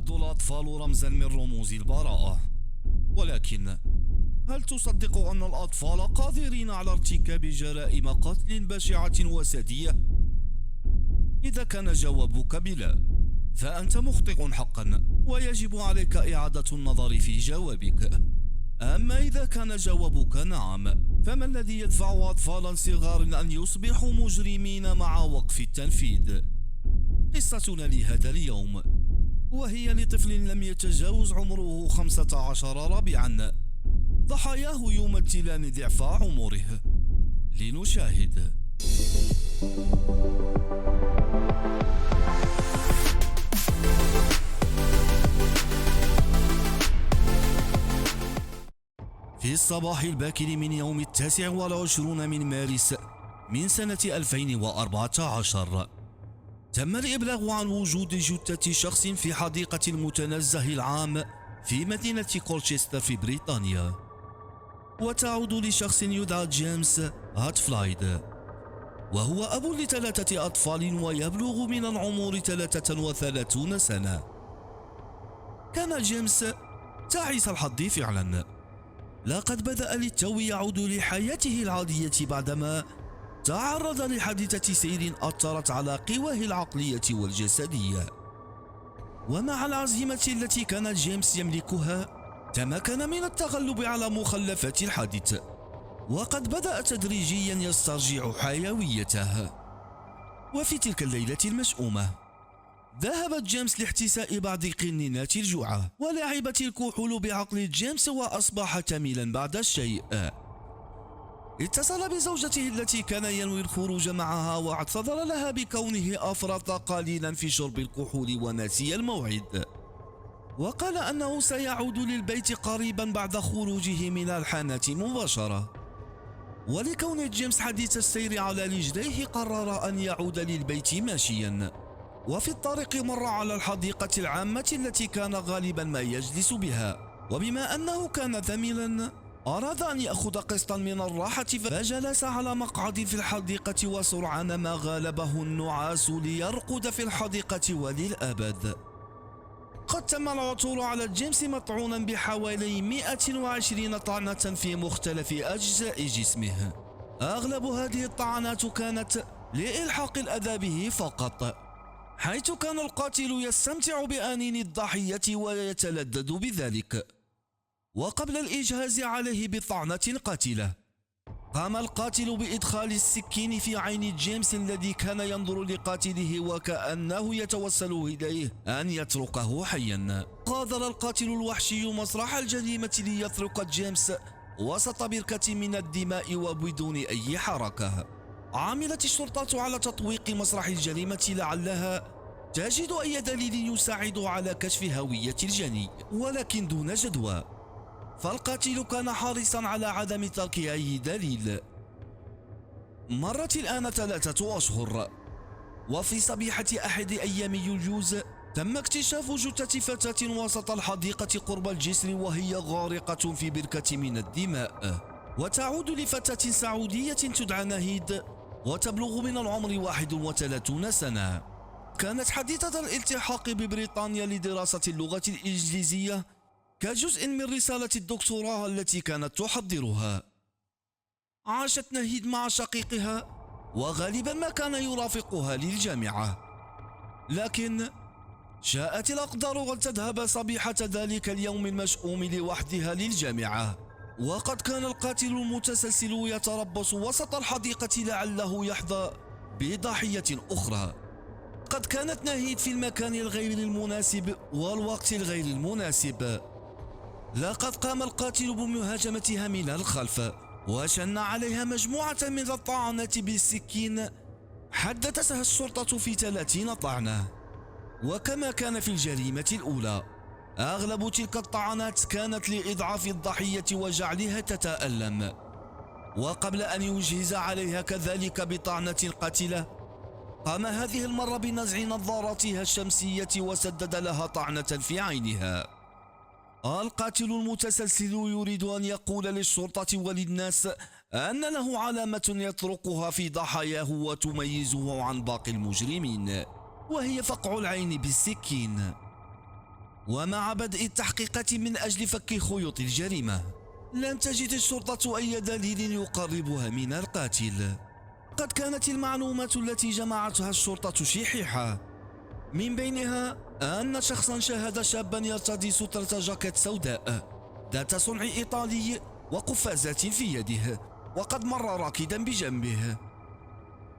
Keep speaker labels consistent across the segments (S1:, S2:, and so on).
S1: يعد الأطفال رمزا من رموز البراءة، ولكن هل تصدق أن الأطفال قادرين على ارتكاب جرائم قتل بشعة وسادية؟ إذا كان جوابك بلا، فأنت مخطئ حقا، ويجب عليك إعادة النظر في جوابك. أما إذا كان جوابك نعم، فما الذي يدفع أطفالا صغار أن يصبحوا مجرمين مع وقف التنفيذ؟ قصتنا لهذا اليوم وهي لطفل لم يتجاوز عمره 15 ربيعا، ضحاياه يمثلان ضعف عمره. لنشاهد. في الصباح الباكر من يوم 29 من مارس من سنة 2014 تم الإبلاغ عن وجود جثة شخص في حديقة المتنزه العام في مدينة كولتشستر في بريطانيا، وتعود لشخص يدعى جيمس هاتفلايد، وهو أب ل3 أطفال ويبلغ من العمر 33 سنة. كان جيمس تعيس الحظ فعلا، لقد بدأ للتو يعود لحياته العادية بعدما تعرض لحادثة سير أثرت على قواه العقلية والجسدية. ومع العزيمة التي كان جيمس يملكها، تمكن من التغلب على مخلفات الحادث، وقد بدأ تدريجيا يسترجع حيويته. وفي تلك الليلة المشؤومة ذهبت جيمس لاحتساء بعض قنينات الجوعة، ولعبت الكحول بعقل جيمس وأصبح كاملا بعد الشيء. اتصل بزوجته التي كان ينوي الخروج معها، واعتذر لها بكونه أفرط قليلا في شرب الكحول ونسي الموعد، وقال أنه سيعود للبيت قريبا بعد خروجه من الحانة مباشرة. ولكون جيمس حديث السير على رجليه قرر أن يعود للبيت ماشيا، وفي الطريق مر على الحديقة العامة التي كان غالبا ما يجلس بها، وبما أنه كان ثملا أراد أن يأخذ قسطا من الراحة، فجلس على مقعد في الحديقة، وسرعان ما غالبه النعاس ليرقد في الحديقة وللأبد. قد تم العثور على جيمس مطعونا بحوالي 120 طعنة في مختلف أجزاء جسمه. أغلب هذه الطعنات كانت لإلحاق الأذى به فقط، حيث كان القاتل يستمتع بأنين الضحية ويتلذذ بذلك. وقبل الإجهاز عليه بطعنة قاتلة، قام القاتل بإدخال السكين في عين جيمس الذي كان ينظر لقاتله وكأنه يتوسل إليه أن يتركه حيا. غادر القاتل الوحشي مسرح الجريمة ليترك جيمس وسط بركة من الدماء وبدون أي حركة. عملت الشرطة على تطويق مسرح الجريمة لعلها تجد أي دليل يساعد على كشف هوية الجني، ولكن دون جدوى، فالقاتل كان حريصا على عدم ترك أي دليل. مرت الآن 3 أشهر، وفي صبيحة أحد أيام يوليوز تم اكتشاف جثة فتاة وسط الحديقة قرب الجسر وهي غارقة في بركة من الدماء. وتعود لفتاة سعودية تدعى نهيد، وتبلغ من العمر 31 سنة. كانت حديثة الالتحاق ببريطانيا لدراسة اللغة الإنجليزية كجزء من رسالة الدكتوراه التي كانت تحضرها. عاشت نهيد مع شقيقها، وغالبا ما كان يرافقها للجامعة، لكن شاءت الأقدار أن تذهب صبيحة ذلك اليوم المشؤوم لوحدها للجامعة، وقد كان القاتل المتسلسل يتربص وسط الحديقة لعله يحظى بضحية أخرى. قد كانت نهيد في المكان الغير المناسب والوقت الغير المناسب. لقد قام القاتل بمهاجمتها من الخلف، وشن عليها مجموعة من الطعنات بالسكين حددتها الشرطة في 30 طعنة. وكما كان في الجريمة الأولى، أغلب تلك الطعنات كانت لإضعاف الضحية وجعلها تتألم. وقبل أن يجهز عليها كذلك بطعنة قاتلة، قام هذه المرة بنزع نظاراتها الشمسية وسدد لها طعنة في عينها. القاتل المتسلسل يريد أن يقول للشرطة وللناس أن له علامة يطرقها في ضحاياه وتميزه عن باقي المجرمين، وهي فقع العين بالسكين. ومع بدء التحقيقات من أجل فك خيوط الجريمة، لم تجد الشرطة أي دليل يقربها من القاتل. قد كانت المعلومات التي جمعتها الشرطة شحيحة، من بينها أن شخصا شاهد شابا يرتدي سترة جاكيت سوداء ذات صنع إيطالي وقفازات في يده، وقد مر راكدا بجنبه.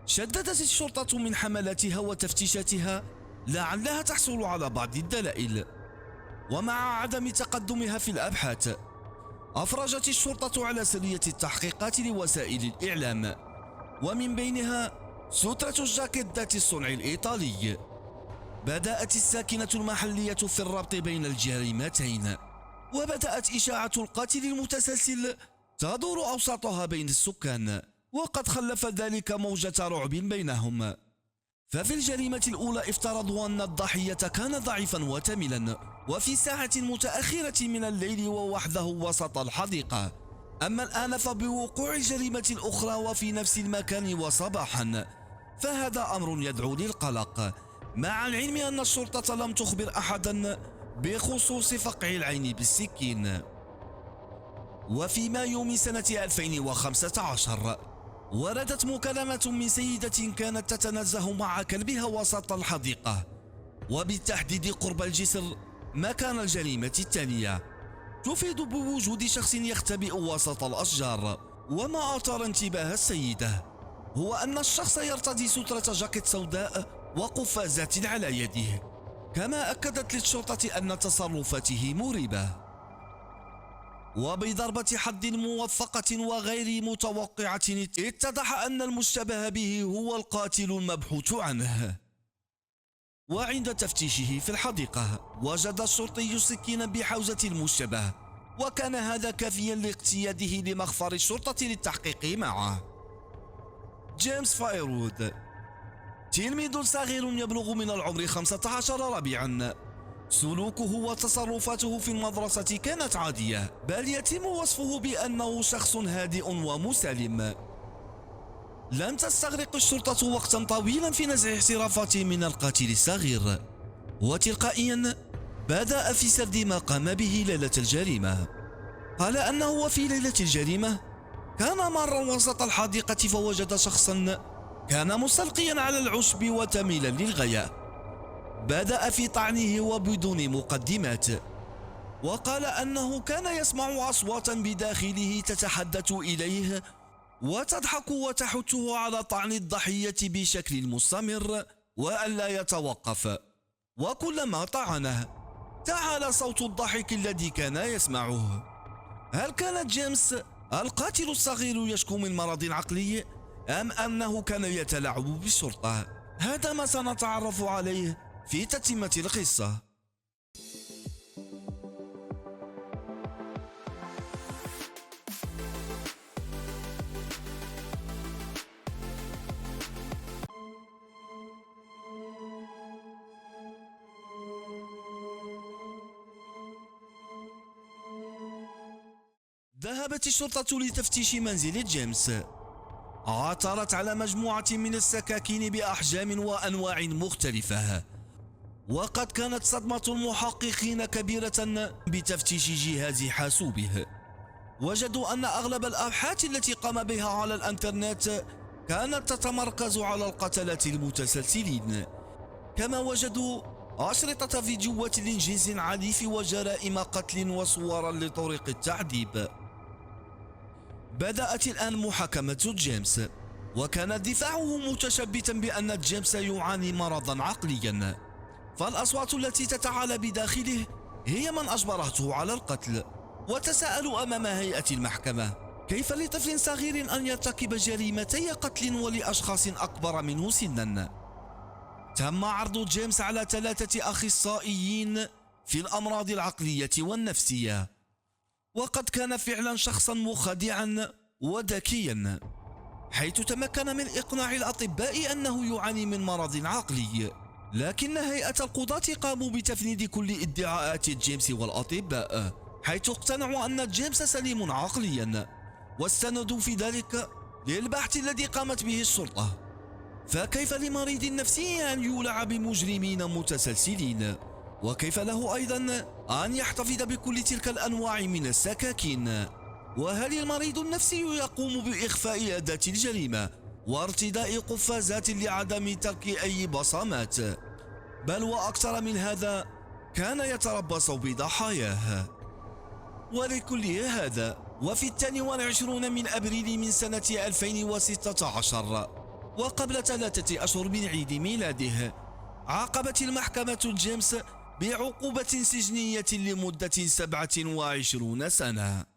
S1: شددت الشرطة من حملاتها وتفتيشاتها لعلها تحصل على بعض الدلائل، ومع عدم تقدمها في الأبحاث أفرجت الشرطة على سرية التحقيقات لوسائل الإعلام، ومن بينها سترة الجاكيت ذات الصنع الإيطالي. بدأت الساكنة المحلية في الربط بين الجريمتين، وبدأت إشاعة القاتل المتسلسل تدور أوساطها بين السكان، وقد خلف ذلك موجة رعب بينهم. ففي الجريمة الأولى افترضوا أن الضحية كان ضعيفا وتملا وفي ساعة متأخرة من الليل ووحده وسط الحديقة. أما الآن فبوقوع الجريمة الأخرى وفي نفس المكان وصباحا، فهذا أمر يدعو للقلق، مع العلم أن الشرطة لم تخبر أحدا بخصوص فقع العين بالسكين. وفي مايو من سنة 2015 وردت مكالمة من سيدة كانت تتنزه مع كلبها وسط الحديقة، وبالتحديد قرب الجسر مكان الجريمة الثانية، تفيد بوجود شخص يختبئ وسط الأشجار. وما أثار انتباه السيدة هو أن الشخص يرتدي سترة جاكيت سوداء وقفازات على يده، كما أكدت للشرطة أن تصرفاته مريبة. وبضربة حد موفقة وغير متوقعة اتضح أن المشتبه به هو القاتل المبحوث عنه. وعند تفتيشه في الحديقة وجد الشرطي سكينا بحوزة المشتبه، وكان هذا كافيا لاقتياده لمخفر الشرطة للتحقيق معه. جيمس فايرود تلميذ صغير يبلغ من العمر 15 ربيعا. سلوكه وتصرفاته في المدرسة كانت عادية، بل يتم وصفه بأنه شخص هادئ ومسالم. لم تستغرق الشرطة وقتا طويلا في نزع اعترافات من القاتل الصغير، وتلقائيا بدأ في سرد ما قام به ليلة الجريمة. قال أنه وفي ليلة الجريمة كان مارا وسط الحديقة فوجد شخصا كان مستلقيا على العشب وتميلا للغاية. بدأ في طعنه وبدون مقدمات، وقال أنه كان يسمع أصواتا بداخله تتحدث إليه وتضحك وتحثه على طعن الضحية بشكل مستمر وألا يتوقف، وكلما طعنه تعالى صوت الضحك الذي كان يسمعه. هل كان جيمس القاتل الصغير يشكو من مرض عقلي أم أنه كان يتلاعب بالشرطة؟ هذا ما سنتعرف عليه في تتمة القصة. ذهبت الشرطة لتفتيش منزل جيمس. عثرت على مجموعة من السكاكين بأحجام وأنواع مختلفة، وقد كانت صدمة المحققين كبيرة بتفتيش جهاز حاسوبه. وجدوا أن أغلب الأبحاث التي قام بها على الإنترنت كانت تتمركز على القتلة المتسلسلين، كما وجدوا أشرطة فيديوهات لإنجاز عنيف وجرائم قتل وصورا لطرق التعذيب. بدأت الآن محاكمة جيمس، وكان دفاعه متشبتا بأن جيمس يعاني مرضا عقليا، فالأصوات التي تتعالى بداخله هي من أجبرته على القتل. وتساءلوا أمام هيئة المحكمة كيف لطفل صغير أن يرتكب جريمتي قتل ولأشخاص أكبر منه سنا. تم عرض جيمس على 3 أخصائيين في الأمراض العقلية والنفسية، وقد كان فعلا شخصا مخادعا وذكيا، حيث تمكن من إقناع الأطباء أنه يعاني من مرض عقلي. لكن هيئة القضاة قاموا بتفنيد كل ادعاءات جيمس والأطباء، حيث اقتنعوا أن جيمس سليم عقليا، واستندوا في ذلك للبحث الذي قامت به الشرطة. فكيف لمريض نفسي أن يولع بمجرمين متسلسلين؟ وكيف له أيضا أن يحتفظ بكل تلك الأنواع من السكاكين؟ وهل المريض النفسي يقوم بإخفاء أداة الجريمة وارتداء قفازات لعدم ترك أي بصمات؟ بل وأكثر من هذا، كان يتربص بضحاياه. ولكل هذا، وفي 22 من أبريل من سنة 2016 وقبل 3 أشهر من عيد ميلاده، عاقبت المحكمة جيمس بعقوبة سجنية لمدة 27 سنة.